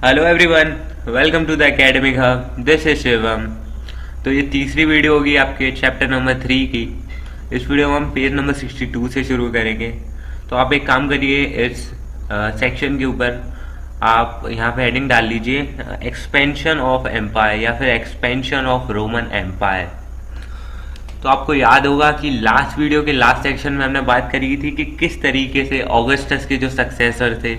Hello everyone, welcome to the academic hub. This is Shivam. तो ये तीसरी वीडियो होगी आपके चैप्टर नंबर 3 की। इस वीडियो में हम पेज नंबर 62 से शुरू करेंगे। तो आप एक काम करिए, इस सेक्शन के ऊपर आप यहाँ पे हेडिंग डाल लीजिए एक्सपेंशन ऑफ एम्पायर या फिर एक्सपेंशन ऑफ रोमन एम्पायर। तो आपको याद होगा कि लास्ट वीडियो के लास्ट सेक्शन में हमने बात करी थी कि किस तरीके से ऑगस्टस के जो सक्सेसर थे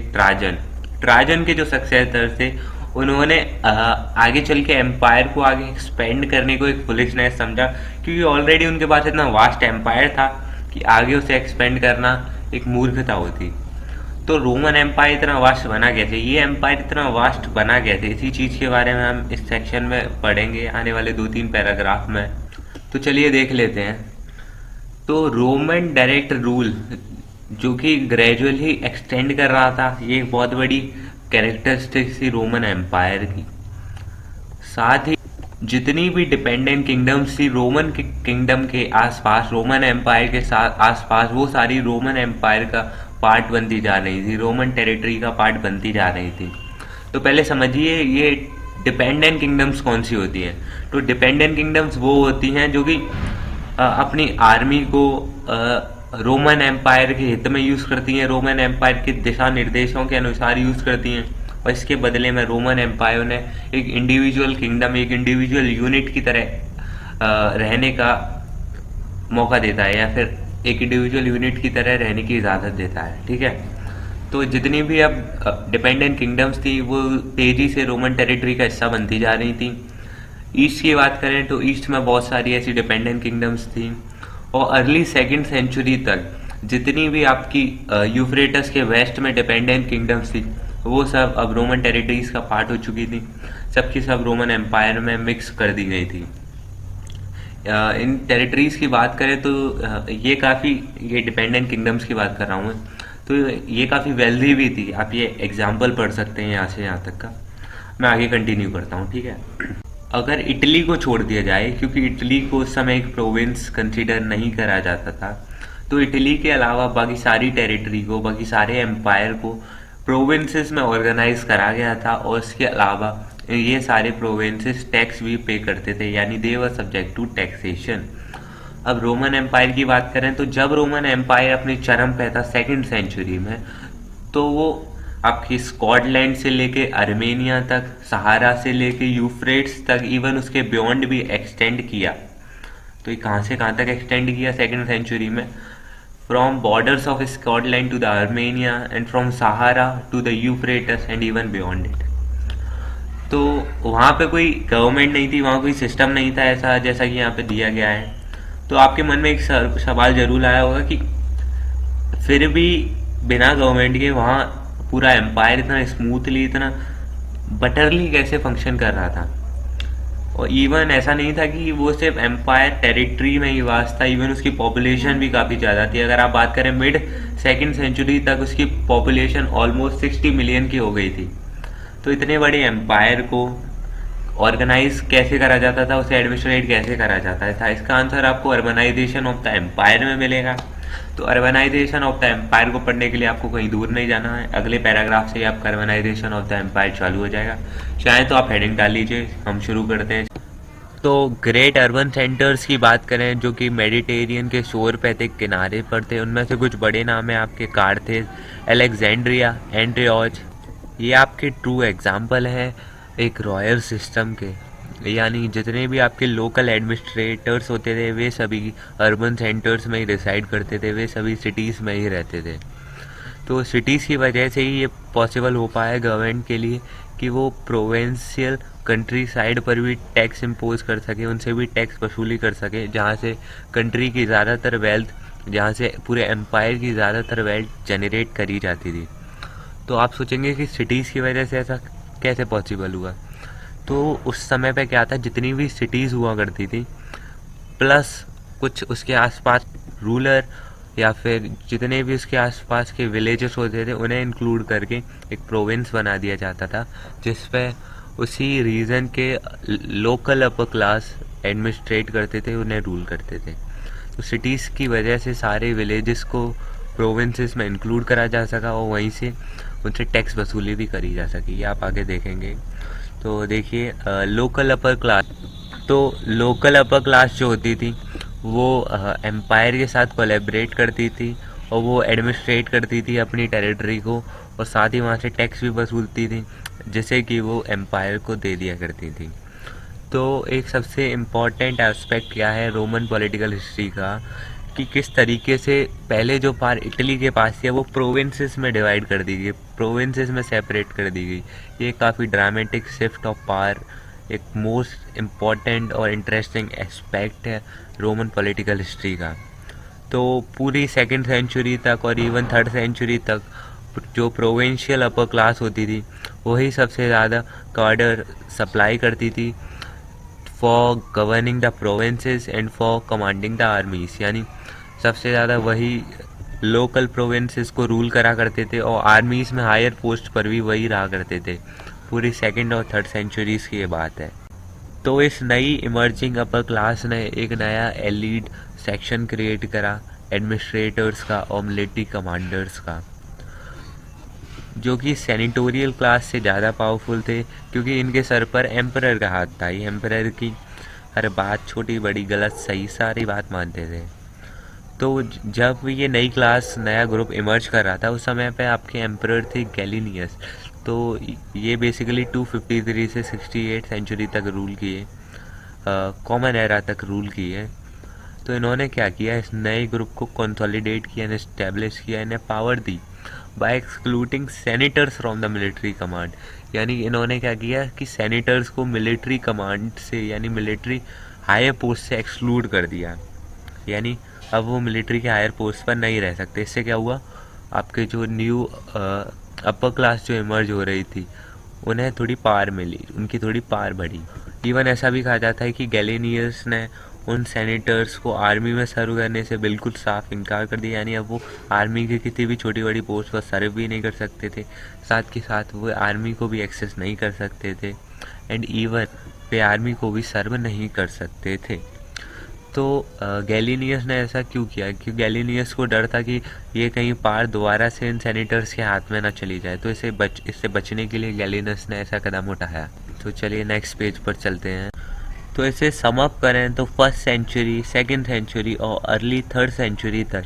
ट्राजन के जो सक्सेसर थे उन्होंने आगे चल के एम्पायर को आगे एक्सपेंड करने को एक फुलिशनेस समझा, क्योंकि ऑलरेडी उनके पास इतना वास्ट एम्पायर था कि आगे उसे एक्सपेंड करना एक मूर्खता होती। तो रोमन एम्पायर इतना वास्ट बना कैसे, ये एम्पायर इतना वास्ट बना कैसे, इसी चीज़ के बारे में हम इस सेक्शन में पढ़ेंगे आने वाले 2-3 पैराग्राफ में। तो चलिए देख लेते हैं। तो रोमन डायरेक्ट रूल जो कि ग्रेजुअली एक्सटेंड कर रहा था, ये एक बहुत बड़ी कैरेक्टरिस्टिक थी रोमन एम्पायर की। साथ ही जितनी भी डिपेंडेंट किंगडम्स थी रोमन किंगडम के आसपास, रोमन एम्पायर के साथ आसपास, वो सारी रोमन एम्पायर का पार्ट बनती जा रही थी, रोमन टेरिटरी का पार्ट बनती जा रही थी। तो पहले समझिए ये डिपेंडेंट किंगडम्स कौन सी होती हैं। तो डिपेंडेंट किंगडम्स वो होती हैं जो कि अपनी आर्मी को रोमन एम्पायर के हित में यूज़ करती हैं, रोमन एम्पायर के दिशा निर्देशों के अनुसार यूज़ करती हैं, और इसके बदले में रोमन एम्पायर ने एक इंडिविजुअल किंगडम, एक इंडिविजुअल यूनिट की तरह रहने का मौका देता है, या फिर एक इंडिविजुअल यूनिट की तरह रहने की इजाज़त देता है। ठीक है। तो जितनी भी अब डिपेंडेंट किंगडम्स थी वो तेज़ी से रोमन टेरिटरी का हिस्सा बनती जा रही थी। ईस्ट की बात करें तो ईस्ट में बहुत सारी ऐसी डिपेंडेंट किंगडम्स थी, और अर्ली 2nd सेंचुरी तक जितनी भी आपकी यूफ्रेटस के वेस्ट में डिपेंडेंट किंगडम्स थी वो सब अब रोमन टेरिटरीज का पार्ट हो चुकी थी, सबकी सब रोमन एम्पायर में मिक्स कर दी गई थी। इन टेरिटरीज की बात करें तो ये डिपेंडेंट किंगडम्स की बात कर रहा हूँ, तो ये काफ़ी वेल्दी भी थी। आप ये एग्जाम्पल पढ़ सकते हैं यहाँ से यहाँ तक का। मैं आगे कंटिन्यू करता हूँ। ठीक है। अगर इटली को छोड़ दिया जाए, क्योंकि इटली को उस समय एक प्रोविंस कंसीडर नहीं करा जाता था, तो इटली के अलावा बाकी सारी टेरिटरी को, बाकी सारे एम्पायर को प्रोविंसेस में ऑर्गेनाइज करा गया था, और इसके अलावा ये सारे प्रोविंसेस टैक्स भी पे करते थे, यानी दे वर सब्जेक्ट टू टैक्सेशन। अब रोमन एम्पायर की बात करें तो जब रोमन एम्पायर अपनी चरम पे था 2nd सेंचुरी में, तो वो आपकी स्कॉटलैंड से लेके अर्मेनिया तक, सहारा से लेके यूफ्रेट्स तक, इवन उसके बियॉन्ड भी एक्सटेंड किया। तो ये कहाँ से कहाँ तक एक्सटेंड किया 2nd सेंचुरी में? From borders of Scotland to the Armenia, and from Sahara to the Euphrates, and even beyond it. तो वहाँ पे कोई गवर्नमेंट नहीं थी, वहाँ कोई सिस्टम नहीं था ऐसा जैसा कि यहाँ पे दिया गया है। तो आपके मन में एक सवाल जरूर आया होगा कि फिर भी बिना गवर्नमेंट के वहाँ पूरा एम्पायर इतना स्मूथली, इतना बटरली कैसे फंक्शन कर रहा था। और इवन ऐसा नहीं था कि वो सिर्फ एम्पायर टेरिटरी में ही वास था, इवन उसकी पॉपुलेशन भी काफ़ी ज़्यादा थी। अगर आप बात करें मिड 2nd सेंचुरी तक उसकी पॉपुलेशन ऑलमोस्ट 60 मिलियन की हो गई थी। तो इतने बड़े एम्पायर को ऑर्गेनाइज कैसे करा जाता था, उसे एडमिनिस्ट्रेट कैसे करा जाता था? इसका आंसर आपको अर्बनाइजेशन ऑफ द एम्पायर में मिलेगा। तो अर्बनाइजेशन ऑफ द एम्पायर को पढ़ने के लिए आपको कहीं दूर नहीं जाना है, अगले पैराग्राफ से ही आपका अर्बनाइजेशन ऑफ द एम्पायर चालू हो जाएगा। चाहे तो आप हेडिंग डाल लीजिए, हम शुरू करते हैं। तो ग्रेट अर्बन सेंटर्स की बात करें जो कि मेडिटेरियन के शोर पे थे, किनारे पर थे, उनमें से कुछ बड़े नाम हैं आपके कार्थेज, अलेक्जेंड्रिया, एंट्रियोच। ये आपके ट्रू एग्जाम्पल हैं एक रॉयल सिस्टम के, यानी जितने भी आपके लोकल एडमिनिस्ट्रेटर्स होते थे वे सभी अर्बन सेंटर्स में ही रिसाइड करते थे, वे सभी सिटीज़ में ही रहते थे। तो सिटीज़ की वजह से ही ये पॉसिबल हो पाया गवर्नमेंट के लिए कि वो प्रोविंशियल कंट्री साइड पर भी टैक्स इम्पोज कर सके, उनसे भी टैक्स वसूली कर सके, जहाँ से कंट्री की ज़्यादातर वेल्थ, जहाँ से पूरे एम्पायर की ज़्यादातर वेल्थ जनरेट करी जाती थी। तो आप सोचेंगे कि सिटीज़ की वजह से ऐसा कैसे पॉसिबल हुआ? तो उस समय पे क्या था, जितनी भी सिटीज़ हुआ करती थी प्लस कुछ उसके आसपास रूलर या फिर जितने भी उसके आसपास के विलेजेस होते थे उन्हें इंक्लूड करके एक प्रोविंस बना दिया जाता था, जिस पे उसी रीजन के लोकल अपर क्लास एडमिनिस्ट्रेट करते थे, उन्हें रूल करते थे। तो सिटीज़ की वजह से सारे विलेजेस को प्रोविंसेस में इंक्लूड करा जा सका, और वहीं से उनसे टैक्स वसूली भी करी जा सके, ये आप आगे देखेंगे। तो देखिए लोकल अपर क्लास, तो लोकल अपर क्लास जो होती थी वो एम्पायर के साथ कोलैबोरेट करती थी और वो एडमिनिस्ट्रेट करती थी अपनी टेरिटरी को, और साथ ही वहाँ से टैक्स भी वसूलती थी जिसे कि वो एम्पायर को दे दिया करती थी। तो एक सबसे इम्पॉर्टेंट एस्पेक्ट क्या है रोमन पॉलिटिकल हिस्ट्री का, कि किस तरीके से पहले जो पार इटली के पास थी वो प्रोविंसेस में डिवाइड कर दी गई, प्रोविंसेस में सेपरेट कर दी गई। ये काफ़ी ड्रामेटिक शिफ्ट ऑफ पावर, एक मोस्ट इम्पॉर्टेंट और इंटरेस्टिंग एस्पेक्ट है रोमन पॉलिटिकल हिस्ट्री का। तो पूरी सेकेंड सेंचुरी तक और इवन थर्ड सेंचुरी तक जो प्रोविंशियल अपर क्लास होती थी वही सबसे ज़्यादा कार्डर सप्लाई करती थी for governing the provinces and for commanding the armies, यानी सबसे ज़्यादा वही लोकल प्रोविंसेस को रूल करा करते थे और आर्मीज में हायर पोस्ट पर भी वही रहा करते थे। पूरी सेकेंड और थर्ड सेंचुरीज की ये बात है। तो इस नई इमर्जिंग अपर क्लास ने एक नया एलीट सेक्शन क्रिएट करा एडमिनिस्ट्रेटर्स का और मिलिट्री कमांडर्स का, जो कि सेनेटोरियल क्लास से ज़्यादा पावरफुल थे क्योंकि इनके सर पर एम्परर का हाथ था। ये एम्परर की हर बात, छोटी बड़ी गलत सही सारी बात मानते थे। तो जब ये नई क्लास, नया ग्रुप इमर्ज कर रहा था उस समय पे आपके एम्परर थे गैलिनियस। तो ये बेसिकली 253 से 68 सेंचुरी तक रूल किए, कॉमन एरा तक रूल किए। तो इन्होंने क्या किया, इस नए ग्रुप को कंसोलिडेट किया, इन्हें इस्टेब्लिश किया, इन्हें पावर दी by excluding senators from the military command. यानी इन्होंने क्या किया कि सेनेटर्स को मिलिट्री कमांड से, यानी मिलिट्री हायर पोस्ट से एक्सक्लूड कर दिया, यानी अब वो मिलिट्री के हायर पोस्ट पर नहीं रह सकते। इससे क्या हुआ, आपके जो न्यू अपर क्लास जो इमर्ज हो रही थी उन्हें थोड़ी पावर मिली, उनकी थोड़ी पावर बढ़ी। इवन ऐसा भी कहा जाता है कि गैलिनियस ने उन सेनेटर्स को आर्मी में सर्व करने से बिल्कुल साफ इनकार कर दिया, यानी अब वो आर्मी की किसी भी छोटी बड़ी पोस्ट पर सर्व भी नहीं कर सकते थे, साथ के साथ वो आर्मी को भी एक्सेस नहीं कर सकते थे, एंड इवन वे आर्मी को भी सर्व नहीं कर सकते थे। तो गैलिनियस ने ऐसा क्यों किया, क्योंकि गैलिनियस को डर था कि ये कहीं पार दोबारा से इन सेनेटर्स के हाथ में ना चली जाए, तो इससे बचने के लिए गैलिनियस ने ऐसा कदम उठाया। तो चलिए नेक्स्ट पेज पर चलते हैं। तो इसे सम अप करें तो फर्स्ट सेंचुरी, सेकेंड सेंचुरी और अर्ली थर्ड सेंचुरी तक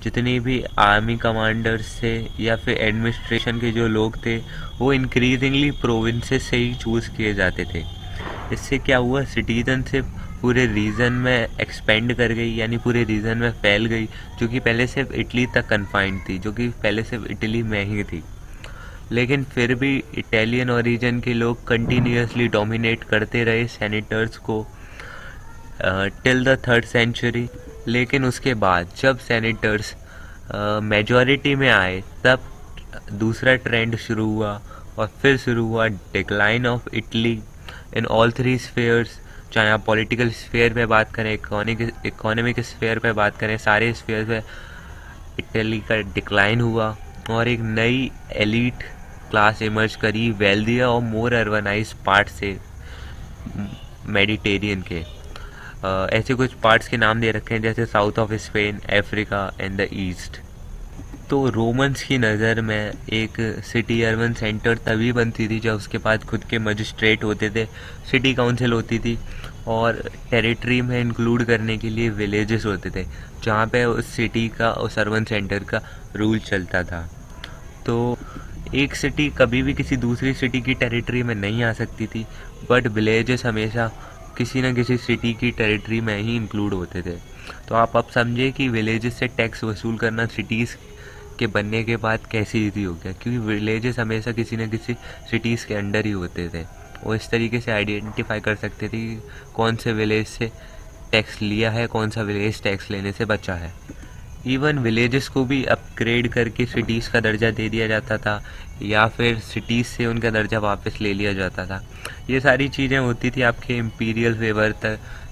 जितनी भी आर्मी कमांडर्स थे या फिर एडमिनिस्ट्रेशन के जो लोग थे वो इंक्रीजिंगली प्रोविंसेस से ही चूज़ किए जाते थे। इससे क्या हुआ, सिटीजनशिप पूरे रीजन में एक्सपेंड कर गई, यानी पूरे रीजन में फैल गई, जो कि पहले सिर्फ इटली तक कन्फाइंड थी, जो कि पहले सिर्फ इटली में ही थी। लेकिन फिर भी इटालियन ओरिजिन के लोग कंटिन्यूसली डोमिनेट करते रहे सेनेटर्स को टिल द थर्ड सेंचुरी। लेकिन उसके बाद जब सेनेटर्स मेजॉरिटी में आए तब दूसरा ट्रेंड शुरू हुआ और फिर शुरू हुआ decline of Italy in all three spheres. चाहे आप पॉलिटिकल स्फेयर पे बात करें, इकोनॉमिक स्फेयर पे बात करें, सारे स्फेयर पे इटली का डिक्लाइन हुआ और एक नई एलीट क्लास इमर्ज करी वेल्दिया और मोर अर्बनाइज पार्ट से मेडिटेरियन के। ऐसे कुछ पार्ट्स के नाम दे रखे हैं जैसे south of Spain, Africa and the east. तो रोमन्स की नज़र में एक सिटी अर्बन सेंटर तभी बनती थी जब उसके पास खुद के मजिस्ट्रेट होते थे, सिटी काउंसिल होती थी और टेरिटरी में इंक्लूड करने के लिए विलेजेस होते थे जहाँ पे उस सिटी का, उस अर्बन सेंटर का रूल चलता था। तो एक सिटी कभी भी किसी दूसरी सिटी की टेरिटरी में नहीं आ सकती थी, बट विलेजेस हमेशा किसी न किसी सिटी की टेरिटरी में ही इंक्लूड होते थे। तो आप अब समझे कि विलेजेस से टैक्स वसूल करना सिटीज़ के बनने के बाद कैसे ईजी हो गया, क्योंकि विलेजेस हमेशा किसी न किसी सिटीज़ के अंडर ही होते थे। वो इस तरीके से आइडेंटिफाई कर सकते थे कि कौन से विलेज से टैक्स लिया है, कौन सा विलेज टैक्स लेने से बचा है। इवन विलेजेस को भी अपग्रेड करके सिटीज़ का दर्जा दे दिया जाता था या फिर सिटीज़ से उनका दर्जा वापस ले लिया जाता था। ये सारी चीज़ें होती थी आपके इम्पीरियल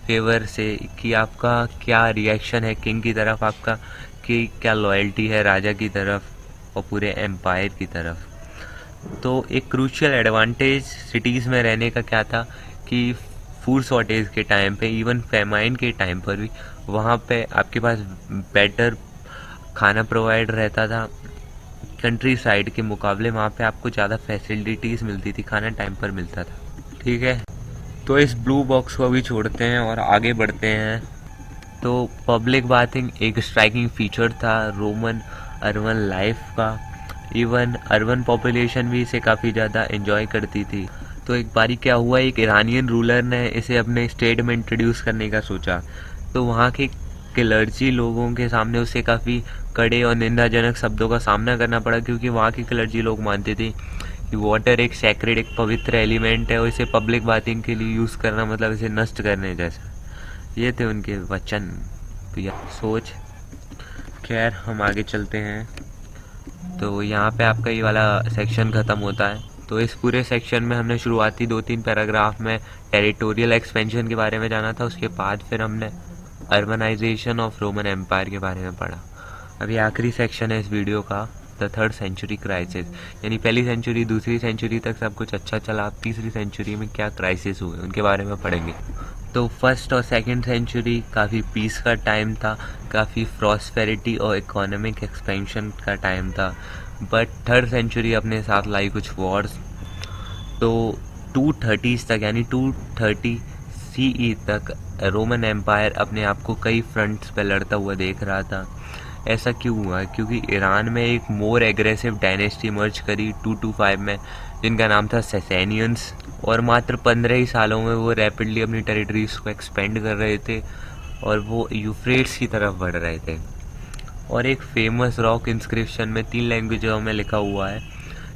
फेवर से कि आपका क्या रिएक्शन है किंग की तरफ, आपका कि क्या लॉयल्टी है राजा की तरफ और पूरे एम्पायर की तरफ। तो एक क्रूशियल एडवांटेज सिटीज़ में रहने का क्या था कि फूड शॉर्टेज के टाइम पे, इवन फेमाइन के टाइम पर भी वहाँ पे आपके पास बेटर खाना प्रोवाइड रहता था कंट्री साइड के मुकाबले वहाँ पे आपको ज़्यादा फैसिलिटीज़ मिलती थी, खाना टाइम पर मिलता था। ठीक है, तो इस ब्लू बॉक्स को अभी छोड़ते हैं और आगे बढ़ते हैं। तो पब्लिक बाथिंग एक स्ट्राइकिंग फीचर था रोमन अर्बन लाइफ का। इवन अर्बन पॉपुलेशन भी इसे काफ़ी ज़्यादा एंजॉय करती थी। तो एक बारी क्या हुआ, एक ईरानियन रूलर ने इसे अपने स्टेट में इंट्रोड्यूस करने का सोचा। तो वहाँ के क्लर्जी लोगों के सामने उसे काफ़ी कड़े और निंदाजनक शब्दों का सामना करना पड़ा, क्योंकि वहाँ के क्लर्जी लोग मानते थे कि वाटर एक सैक्रेड, एक पवित्र एलिमेंट है और इसे पब्लिक बाथिंग के लिए यूज़ करना मतलब इसे नष्ट करने जैसा। ये थे उनके वचन या सोच। खैर, हम आगे चलते हैं। तो यहाँ पे आपका ये वाला सेक्शन ख़त्म होता है। तो इस पूरे सेक्शन में हमने शुरुआती 2-3 पैराग्राफ में टेरिटोरियल एक्सपेंशन के बारे में जाना था। उसके बाद फिर हमने अर्बनाइजेशन ऑफ रोमन एम्पायर के बारे में पढ़ा। अभी आखिरी सेक्शन है इस वीडियो का, द थर्ड सेंचुरी क्राइसिस, यानी पहली सेंचुरी दूसरी सेंचुरी तक सब कुछ अच्छा चला, अब तीसरी सेंचुरी में क्या क्राइसिस हुए उनके बारे में पढ़ेंगे। तो फर्स्ट और सेकंड सेंचुरी काफ़ी पीस का टाइम था, काफ़ी प्रॉस्पेरिटी और इकोनॉमिक एक्सपेंशन का टाइम था। बट थर्ड सेंचुरी अपने साथ लाई कुछ वॉर्स। तो 230s तक, यानी 230 CE तक रोमन एम्पायर अपने आप को कई फ्रंट्स पे लड़ता हुआ देख रहा था। ऐसा क्यों हुआ? क्योंकि ईरान में एक मोर एग्रेसिव डायनेस्टी मर्ज करी 225 में, जिनका नाम था सैसेनियंस, और मात्र 15 ही सालों में वो रैपिडली अपनी टेरिटरीज को एक्सपेंड कर रहे थे और वो यूफ्रेट्स की तरफ बढ़ रहे थे। और एक फेमस रॉक इंस्क्रिप्शन में 3 लैंग्वेजों में लिखा हुआ है,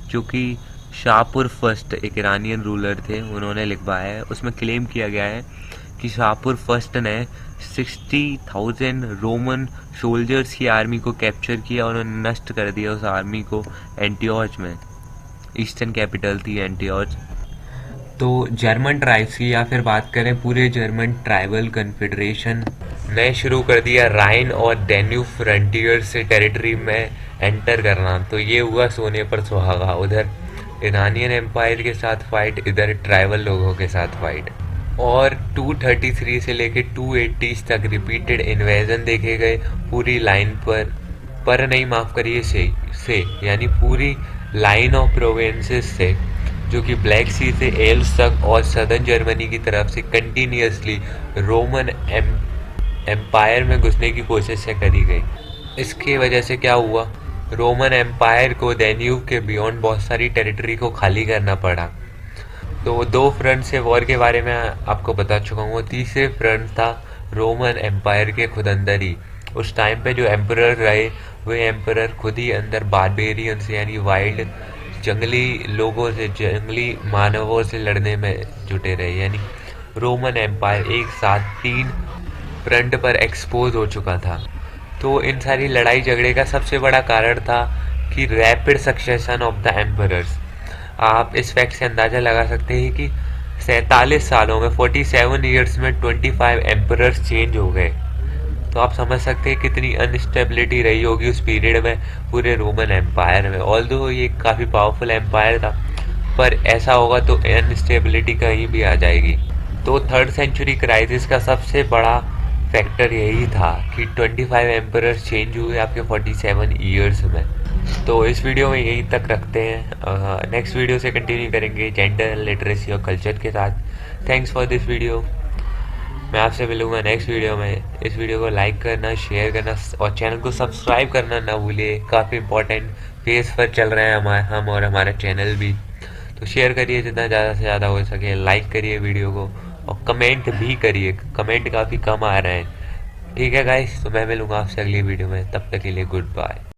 जो कि शाहपुर फर्स्ट एक ईरानियन रूलर थे, उन्होंने लिखवाया है। उसमें क्लेम किया गया है कि शाहपुर फर्स्ट ने 60,000 रोमन सोल्जर्स की आर्मी को कैप्चर किया और उन्होंने नष्ट कर दिया उस आर्मी को एंटियोच में। ईस्टर्न कैपिटल थी एंटियोच। तो जर्मन ट्राइब्स की या फिर बात करें पूरे जर्मन ट्राइबल कन्फेडरेशन ने शुरू कर दिया राइन और डैन्यूब फ्रंटियर से टेरिटरी में एंटर करना। तो ये हुआ सोने पर सुहागा, उधर ईरानियन एम्पायर के साथ फाइट, इधर ट्राइबल लोगों के साथ फाइट। और 233 से लेके 280 तक रिपीटेड इन्वेजन देखे गए पूरी लाइन पर नहीं, माफ़ करिए, से यानी पूरी लाइन ऑफ प्रोविंसेस से, जो कि ब्लैक सी से एल्स तक और सदर्न जर्मनी की तरफ से कंटिन्यूसली रोमन एम्पायर में घुसने की कोशिश करी गई। इसकी वजह से क्या हुआ, रोमन एम्पायर को डैन्यूब के बियॉन्ड बहुत सारी टेरिटरी को खाली करना पड़ा। तो 2 फ्रंट से वॉर के बारे में आपको बता चुका हूँ। तीसरे फ्रंट था रोमन एम्पायर के खुद अंदर ही। उस टाइम पे जो एम्परर रहे वे एम्परर खुद ही अंदर बारबेरियंस यानी वाइल्ड जंगली लोगों से, जंगली मानवों से लड़ने में जुटे रहे। यानी रोमन एम्पायर एक साथ 3 फ्रंट पर एक्सपोज हो चुका था। तो इन सारी लड़ाई झगड़े का सबसे बड़ा कारण था कि rapid succession of the emperors. आप इस फैक्ट से अंदाज़ा लगा सकते हैं कि 47 सालों में 47 ईयर्स में 25 एम्परर्स चेंज हो गए। तो आप समझ सकते हैं कितनी अनस्टेबिलिटी रही होगी उस पीरियड में पूरे रोमन एम्पायर में। ऑल्दो ये काफ़ी पावरफुल एम्पायर था, पर ऐसा होगा तो अनस्टेबिलिटी कहीं भी आ जाएगी। तो थर्ड सेंचुरी क्राइसिस का सबसे बड़ा फैक्टर यही था कि 25 एम्परर्स चेंज हुए आपके 47 ईयर्स में। तो इस वीडियो में यहीं तक रखते हैं। नेक्स्ट वीडियो से कंटिन्यू करेंगे जेंडर, लिटरेसी और कल्चर के साथ। Thanks for this video. मैं आपसे मिलूंगा नेक्स्ट वीडियो में। इस वीडियो को लाइक करना, शेयर करना और चैनल को सब्सक्राइब करना ना भूलिए। काफ़ी इंपॉर्टेंट फेज पर चल रहे हैं हम और हमारा चैनल भी। तो शेयर करिए जितना ज़्यादा से ज़्यादा हो सके, लाइक करिए वीडियो को और कमेंट भी करिए। कमेंट काफ़ी कम आ रहे हैं। ठीक है गाइस, तो मैं मिलूंगा आपसे अगली वीडियो में। तब तक के लिए गुड बाय।